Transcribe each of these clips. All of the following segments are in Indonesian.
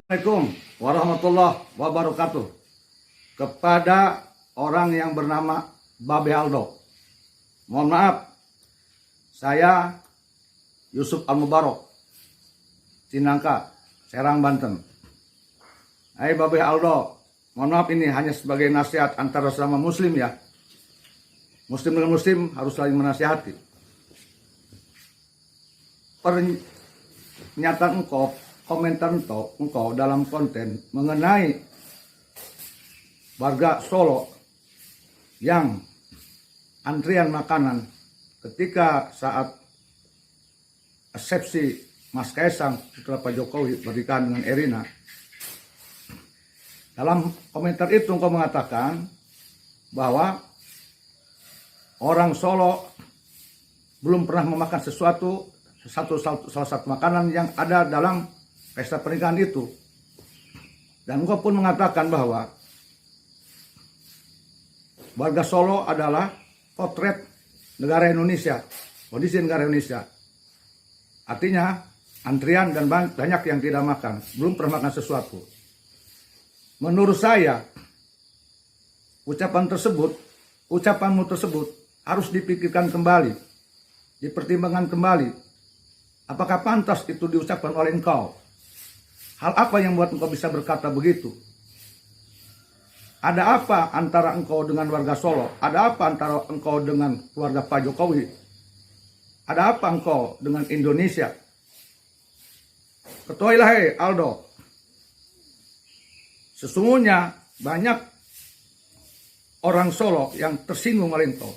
Assalamualaikum warahmatullahi wabarakatuh. Kepada orang yang bernama Babe Aldo, mohon maaf, saya Yusuf Al-Mubarok, Cinangka, Serang, Banten. Hai Babe Aldo, mohon maaf, ini hanya sebagai nasihat antara sesama muslim ya. Muslim dengan muslim harus saling menasihati. Pernyataan komentar engkau dalam konten mengenai warga Solo yang antrian makanan ketika saat resepsi Mas Kaisang setelah Pak Jokowi bernikahan dengan Erina. Dalam komentar itu engkau mengatakan bahwa orang Solo belum pernah memakan salah satu makanan yang ada dalam pesta pernikahan itu. Dan engkau pun mengatakan bahwa warga Solo adalah potret negara Indonesia, kondisi negara Indonesia. Artinya antrian dan banyak yang tidak makan, belum pernah makan sesuatu. Menurut saya ucapanmu tersebut harus dipikirkan kembali, dipertimbangkan kembali. Apakah pantas itu diucapkan oleh engkau? Hal apa yang membuat engkau bisa berkata begitu? Ada apa antara engkau dengan warga Solo? Ada apa antara engkau dengan keluarga Pak Jokowi? Ada apa engkau dengan Indonesia? Ketahuilah hei Aldo, sesungguhnya banyak orang Solo yang tersinggung oleh engkau.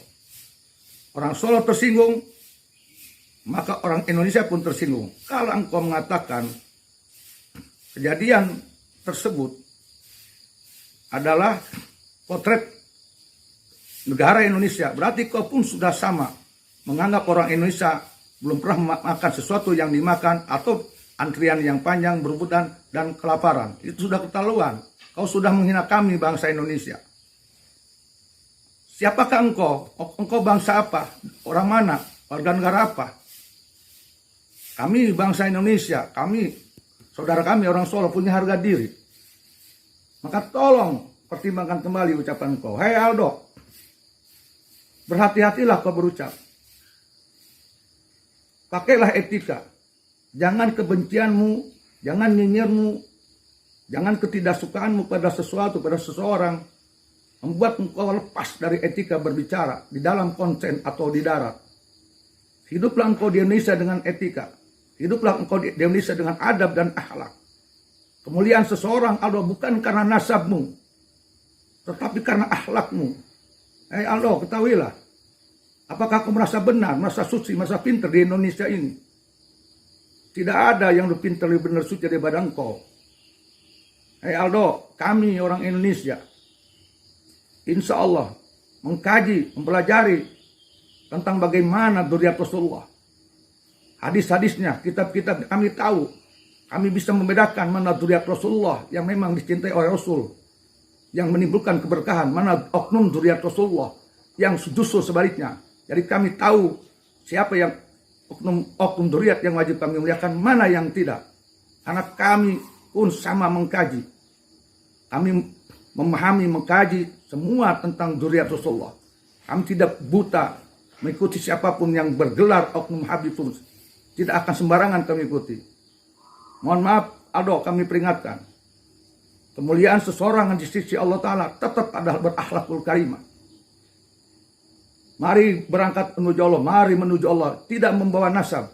Orang Solo tersinggung, maka orang Indonesia pun tersinggung. Kalau engkau mengatakan kejadian tersebut adalah potret negara Indonesia, berarti kau pun sudah sama menganggap orang Indonesia belum pernah makan sesuatu yang dimakan atau antrian yang panjang, berebutan, dan kelaparan. Itu sudah keterlaluan. Kau sudah menghina kami bangsa Indonesia. Siapakah engkau? Engkau bangsa apa? Orang mana? Warga negara apa? Kami bangsa Indonesia, saudara kami orang Solo punya harga diri. Maka tolong pertimbangkan kembali ucapan kau. Hei Aldo, berhati-hatilah kau berucap. Pakailah etika. Jangan kebencianmu, jangan nyinyirmu, jangan ketidaksukaanmu pada sesuatu, pada seseorang membuat engkau lepas dari etika berbicara di dalam konten atau di darat. Hiduplah engkau di Indonesia dengan etika. Hiduplah engkau di Indonesia dengan adab dan akhlak. Kemuliaan seseorang Aldo bukan karena nasabmu, tetapi karena akhlakmu. Hei Aldo, ketahuilah. Apakah kau merasa benar, merasa suci, merasa pintar di Indonesia ini? Tidak ada yang lebih pintar, lebih benar, suci daripada engkau. Hei Aldo, kami orang Indonesia, insya Allah mengkaji, mempelajari tentang bagaimana dzurriyyat Rasulullah. Hadis-hadisnya, kitab-kitab kami tahu. Kami bisa membedakan mana dzurriyyat Rasulullah yang memang dicintai oleh Rasul, yang menimbulkan keberkahan, mana oknum dzurriyyat Rasulullah yang justru sebaliknya. Jadi kami tahu siapa yang oknum dzurriyyat yang wajib kami muliakan, mana yang tidak. Karena kami pun sama mengkaji. Kami memahami, mengkaji semua tentang dzurriyyat Rasulullah. Kami tidak buta mengikuti siapapun yang bergelar oknum Habib pun. Tidak akan sembarangan kami ikuti. Mohon maaf Aldo, kami peringatkan. Kemuliaan seseorang di sisi Allah Ta'ala tetap adalah berakhlakul karimah. Mari berangkat menuju Allah, mari menuju Allah. Tidak membawa nasab.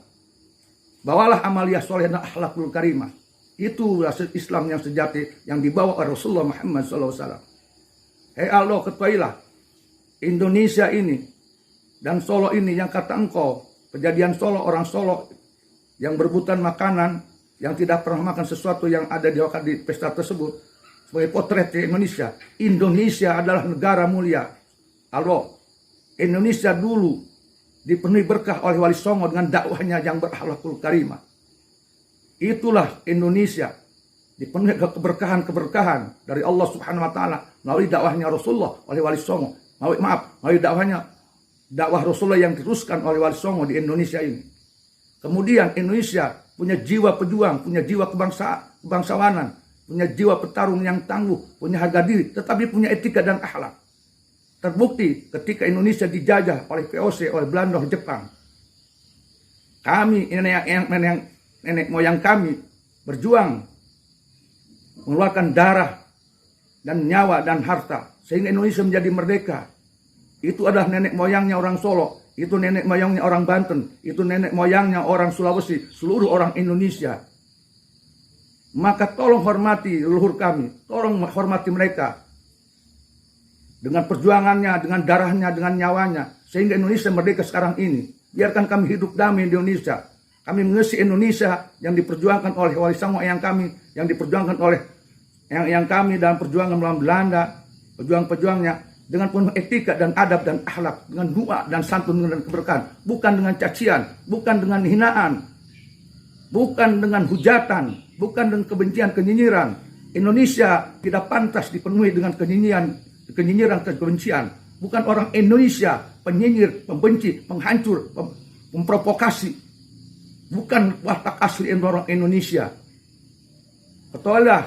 Bawalah amaliyah soleh dan akhlakul karimah. Itu rasul Islam yang sejati yang dibawa oleh Rasulullah Muhammad SAW. Hei Aldo, ketahuilah. Indonesia ini dan Solo ini yang kata engkau, kejadian Solo, orang Solo yang berebutan makanan, yang tidak pernah makan sesuatu yang ada di pesta tersebut, sebagai potret di Indonesia. Indonesia adalah negara mulia. Aldo, Indonesia dulu dipenuhi berkah oleh Wali Songo dengan dakwahnya yang berakhlakul karimah. Itulah Indonesia, dipenuhi keberkahan dari Allah Subhanahu wa Ta'ala melalui dakwahnya Rasulullah oleh Wali Songo. Melalui dakwah Rasulullah yang diteruskan oleh Wali Songo di Indonesia ini. Kemudian Indonesia punya jiwa pejuang, punya jiwa kebangsawanan punya jiwa petarung yang tangguh, punya harga diri, tetapi punya etika dan akhlak. Terbukti ketika Indonesia dijajah oleh VOC, oleh Belanda, oleh Jepang. Kami, nenek moyang kami berjuang mengeluarkan darah dan nyawa dan harta sehingga Indonesia menjadi merdeka. Itu adalah nenek moyangnya orang Solo, itu nenek moyangnya orang Banten, itu nenek moyangnya orang Sulawesi, seluruh orang Indonesia. Maka tolong hormati leluhur kami, tolong hormati mereka dengan perjuangannya, dengan darahnya, dengan nyawanya, sehingga Indonesia merdeka sekarang ini. Biarkan kami hidup damai di Indonesia. Kami mengisi Indonesia yang diperjuangkan oleh Wali Songo Eyang kami, yang diperjuangkan oleh yang kami dalam perjuangan melawan Belanda, pejuang-pejuangnya dengan penuh etika dan adab dan akhlak, dengan doa dan santun dan keberkahan, bukan dengan cacian, bukan dengan hinaan, bukan dengan hujatan, bukan dengan kebencian, kenyinyiran. Indonesia tidak pantas dipenuhi dengan kenyinyiran dan kebencian. Bukan orang Indonesia penyinyir, pembenci, penghancur, memprovokasi. Bukan watak asli orang Indonesia. Ketahuilah,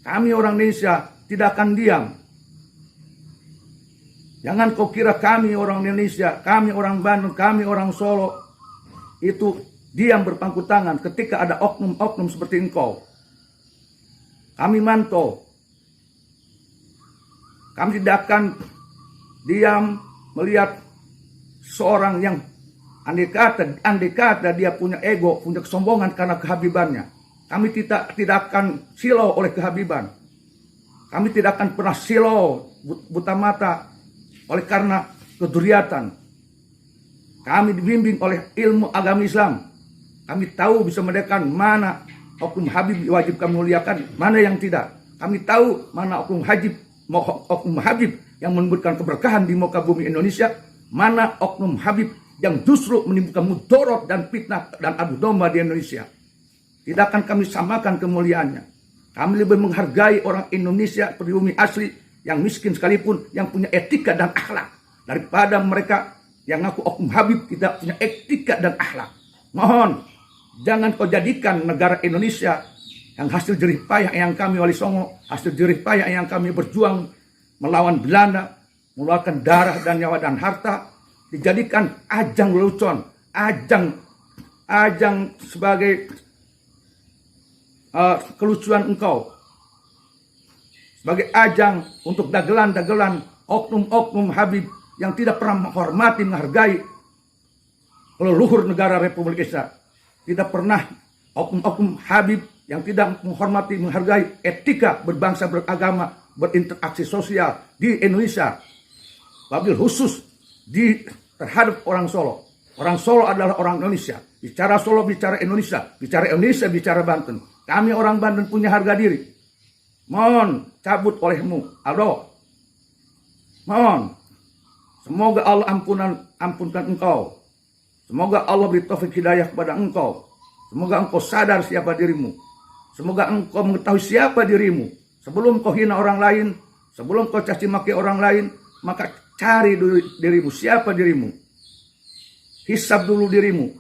kami orang Indonesia tidak akan diam. Jangan kau kira kami orang Indonesia, kami orang Bandung, kami orang Solo itu diam berpangku tangan ketika ada oknum-oknum seperti engkau. Kami mantau. Kami tidak akan diam melihat seorang yang andai kata dia punya ego, punya kesombongan karena kehabibannya. Kami tidak akan silau oleh kehabiban. Kami tidak akan pernah silau buta mata oleh karena keduriatan. Kami dibimbing oleh ilmu agama Islam. Kami tahu bisa membedakan mana oknum Habib wajib kami muliakan, mana yang tidak. Kami tahu mana oknum Habib yang menimbulkan keberkahan di muka bumi Indonesia, mana oknum Habib yang justru menimbulkan mudorot dan fitnah dan adu domba di Indonesia. Tidak akan kami samakan kemuliaannya. Kami lebih menghargai orang Indonesia pribumi asli yang miskin sekalipun, yang punya etika dan akhlak, daripada mereka yang ngaku oknum Habib tidak punya etika dan akhlak. Mohon, jangan kau jadikan negara Indonesia yang hasil jerih payah yang kami Wali Songo, hasil jerih payah yang kami berjuang melawan Belanda, mengeluarkan darah dan nyawa dan harta, dijadikan ajang lelucon, ajang sebagai kelucuan engkau, sebagai ajang untuk dagelan-dagelan oknum-oknum Habib yang tidak pernah menghormati, menghargai leluhur negara Republik Indonesia. Tidak pernah oknum-oknum Habib yang tidak menghormati, menghargai etika berbangsa, beragama, berinteraksi sosial di Indonesia. Wabil khusus terhadap orang Solo. Orang Solo adalah orang Indonesia. Bicara Solo, bicara Indonesia. Bicara Indonesia, bicara Banten. Kami orang Banten punya harga diri. Mohon cabut olehmu, Aldo. Mohon. Semoga Allah ampunkan engkau. Semoga Allah beri taufik hidayah kepada engkau. Semoga engkau sadar siapa dirimu. Semoga engkau mengetahui siapa dirimu. Sebelum kau hina orang lain, sebelum kau caci maki orang lain, maka cari dulu dirimu, siapa dirimu. Hisab dulu dirimu.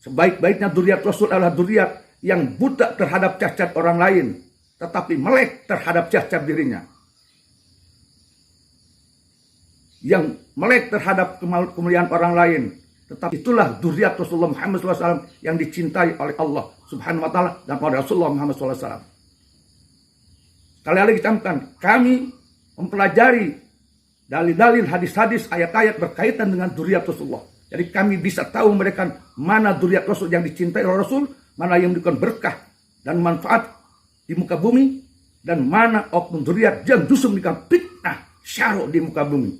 Sebaik-baiknya dzurriyyat Rasul adalah dzurriyyat yang buta terhadap cacat orang lain, tetapi melek terhadap cacat dirinya. Yang melek terhadap kemuliaan orang lain, tetapi itulah dzurriyyat Rasulullah Muhammad SAW yang dicintai oleh Allah Subhanahu wa Ta'ala dan oleh Rasulullah Muhammad SAW. Sekali lagi camkan, kami mempelajari dalil-dalil, hadis-hadis, ayat-ayat berkaitan dengan dzurriyyat Rasulullah. Jadi kami bisa tahu mereka mana dzurriyyat Rasul yang dicintai oleh Rasul, mana yang memberikan berkah dan manfaat di muka bumi, dan mana oknum dzurriyyat yang justru memberikan fitnah, syarok di muka bumi.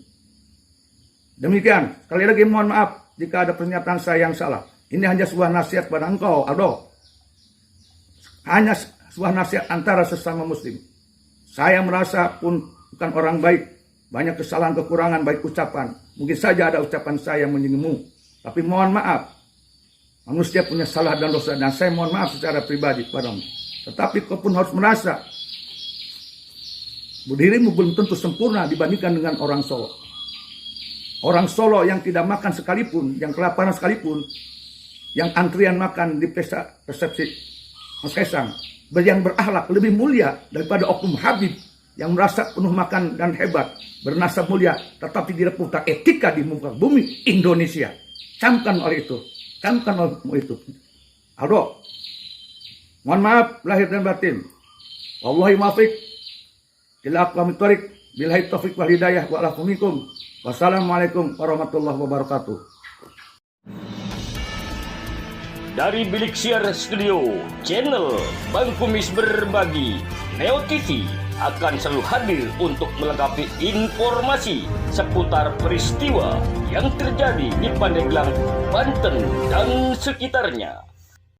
Demikian, sekali lagi mohon maaf jika ada pernyataan saya yang salah. Ini hanya sebuah nasihat pada engkau, Aldo. Hanya sebuah nasihat antara sesama muslim. Saya merasa pun bukan orang baik. Banyak kesalahan, kekurangan, baik ucapan. Mungkin saja ada ucapan saya yang menyinggung. Tapi mohon maaf. Manusia punya salah dan dosa. Dan saya mohon maaf secara pribadi kepadamu. Tetapi kau pun harus merasa dirimu belum tentu sempurna dibandingkan dengan orang Solo. Orang Solo yang tidak makan sekalipun, yang kelaparan sekalipun, yang antrian makan di pesta resepsi Mas Kaisang, yang berakhlak lebih mulia daripada oknum Habib yang merasa penuh makan dan hebat, bernasab mulia, tetapi tidak punya etika di muka bumi Indonesia. Camkan oleh itu. Camkan oleh itu. Aldo, mohon maaf lahir dan batin. Wallahi muwaffiq ila aqwamit thoriq. Billahi taufiq wal hidayah wa ala minkum. Wassalamualaikum warahmatullahi wabarakatuh. Dari Bilik Siar Studio, channel Bang Kumis Berbagi, Neo TV akan selalu hadir untuk melengkapi informasi seputar peristiwa yang terjadi di Pandeglang, Banten dan sekitarnya.